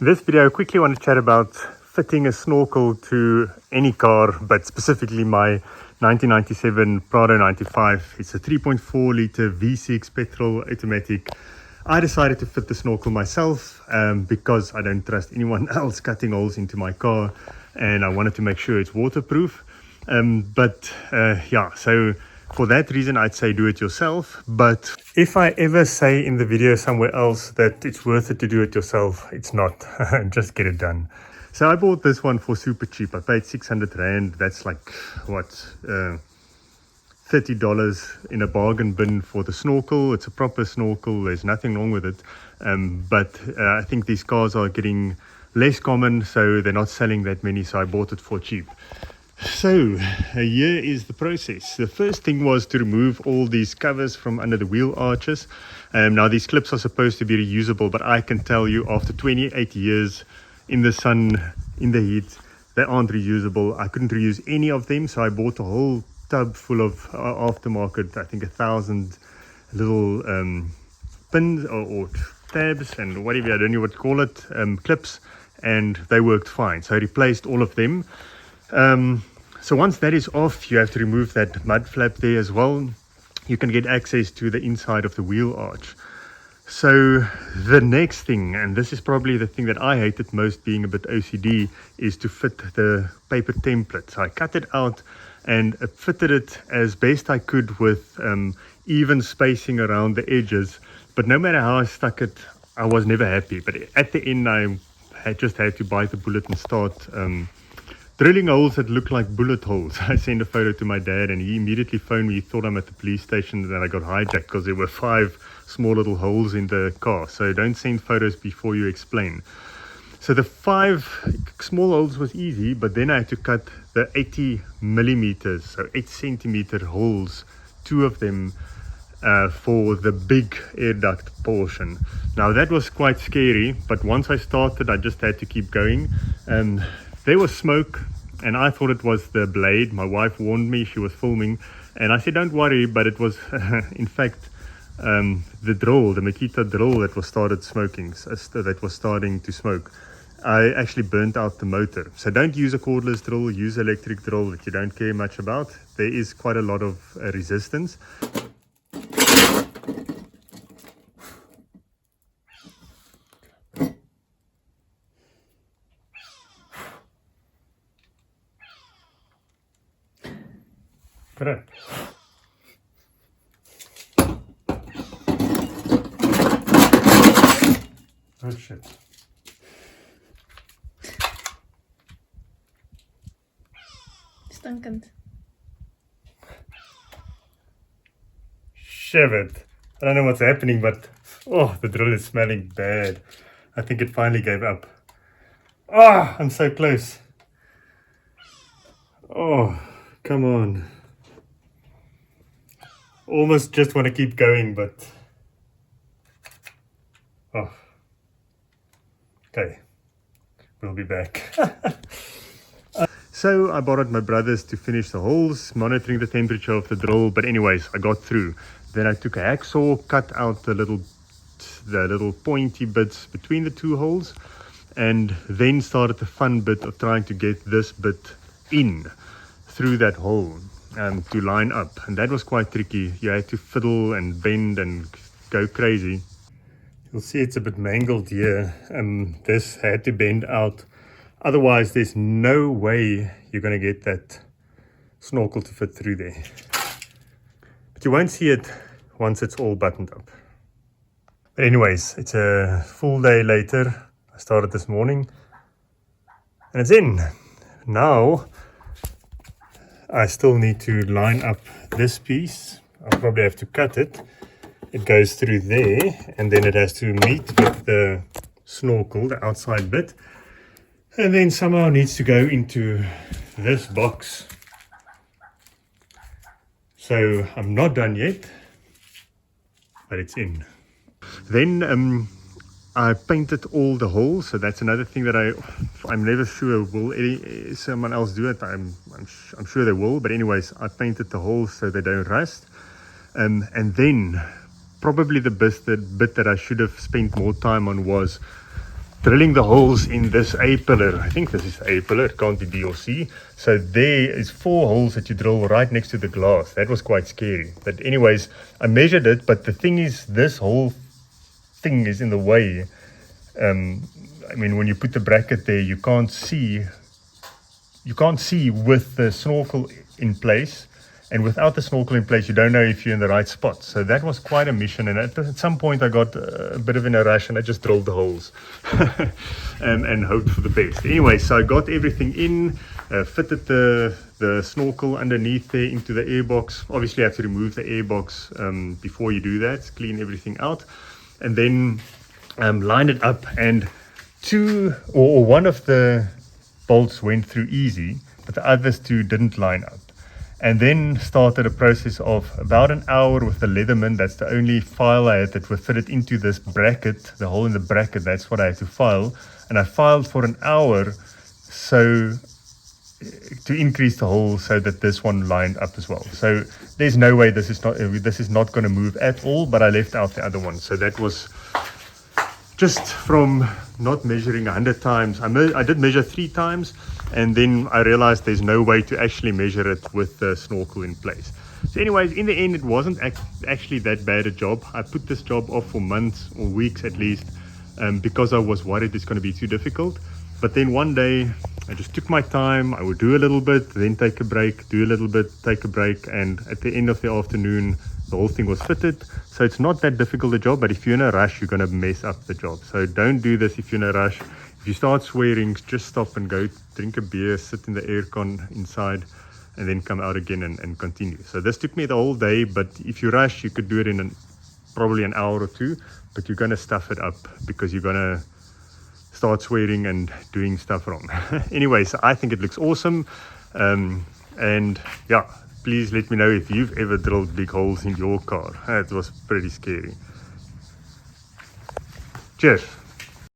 In this video, I quickly want to chat about fitting a snorkel to any car, but specifically my 1997 Prado 95. It's a 3.4 litre V6 petrol automatic. I decided to fit the snorkel myself because I don't trust anyone else cutting holes into my car, and I wanted to make sure it's waterproof. So for that reason, I'd say do it yourself. But if I ever say in the video somewhere else that it's worth it to do it yourself, it's not. Just get it done. So I bought this one for super cheap. I paid 600 Rand. That's like, what, $30 in a bargain bin for the snorkel. It's a proper snorkel. There's nothing wrong with it. But I think these cars are getting less common, so they're not selling that many. So I bought it for cheap. So here is the process. The first thing was to remove all these covers from under the wheel arches. Now these clips are supposed to be reusable, but I can tell you after 28 years in the sun, in the heat, they aren't reusable. I couldn't reuse any of them, so I bought a whole tub full of aftermarket, I think 1,000 little pins or tabs and whatever, I don't know what to call it, clips, and they worked fine. So I replaced all of them. So once that is off, you have to remove that mud flap there as well. You can get access to the inside of the wheel arch. So the next thing, and this is probably the thing that I hated most, being a bit OCD, is to fit the paper template. So I cut it out and fitted it as best I could with even spacing around the edges. But no matter how I stuck it, I was never happy. But at the end, I just had to bite the bullet and start drilling holes that look like bullet holes. I sent a photo to my dad and he immediately phoned me. He thought I'm at the police station and I got hijacked because there were 5 small little holes in the car. So don't send photos before you explain. So the 5 small holes was easy, but then I had to cut the 80 millimeters, so 8 centimeter holes, 2 of them for the big air duct portion. Now that was quite scary, but once I started, I just had to keep going. There was smoke and I thought it was the blade. My wife warned me, she was filming, and I said don't worry, but it was in fact the drill, the Makita drill that was starting to smoke. I actually burnt out the motor. So don't use a cordless drill, use electric drill that you don't care much about. There is quite a lot of resistance. Correct. Oh shit. Stinkend. Shove it. I don't know what's happening, but oh, the drill is smelling bad. I think it finally gave up. Oh, I'm so close. Oh, come on. Almost just want to keep going, but oh. Okay, we'll be back. So I borrowed my brothers to finish the holes, monitoring the temperature of the drill. But anyways, I got through. Then I took a hacksaw, cut out the little pointy bits between the 2 holes, and then started the fun bit of trying to get this bit in through that hole to line up. And that was quite tricky. You had to fiddle and bend and go crazy. You'll see it's a bit mangled here. This had to bend out. Otherwise, there's no way you're going to get that snorkel to fit through there. But you won't see it once it's all buttoned up. But anyways, it's a full day later. I started this morning and it's in. Now, I still need to line up this piece. I'll probably have to cut it. It goes through there and then it has to meet with the snorkel, the outside bit. And then somehow needs to go into this box. So I'm not done yet, but it's in. Then I painted all the holes. So that's another thing that I'm never sure will someone else do it. I'm sure they will. But anyways, I painted the holes so they don't rust. And then probably the bit that I should have spent more time on was drilling the holes in this A pillar. I think this is A pillar, it can't be B or C. So there is 4 holes that you drill right next to the glass. That was quite scary. But anyways, I measured it, but the thing is, this whole thing is in the way. I mean, when you put the bracket there, you can't see with the snorkel in place. And without the snorkel in place, you don't know if you're in the right spot. So that was quite a mission. And at some point, I got a bit of in a rush and I just drilled the holes and hoped for the best. Anyway, so I got everything in, fitted the snorkel underneath there into the airbox. Obviously, I have to remove the airbox before you do that, clean everything out. And then line it up. And one of the bolts went through easy, but the others 2 didn't line up. And then started a process of about an hour with the Leatherman. That's the only file I had that was fitted into this bracket, the hole in the bracket. That's what I had to file. And I filed for an hour so to increase the hole so that this one lined up as well. So there's no way this is not going to move at all, but I left out the other one. So that was just from not measuring 100 times. I did measure 3 times. And then I realized there's no way to actually measure it with the snorkel in place. So anyways, in the end, it wasn't actually that bad a job. I put this job off for months or weeks at least because I was worried it's going to be too difficult. But then one day, I just took my time. I would do a little bit, then take a break, do a little bit, take a break. And at the end of the afternoon, the whole thing was fitted. So it's not that difficult a job, but if you're in a rush, you're going to mess up the job. So don't do this if you're in a rush. If you start swearing, just stop and go drink a beer, sit in the aircon inside, and then come out again and continue. So this took me the whole day, but if you rush, you could do it in probably an hour or 2, but you're going to stuff it up because you're going to start swearing and doing stuff wrong. Anyways, I think it looks awesome. And yeah, please let me know if you've ever drilled big holes in your car. It was pretty scary. Cheers.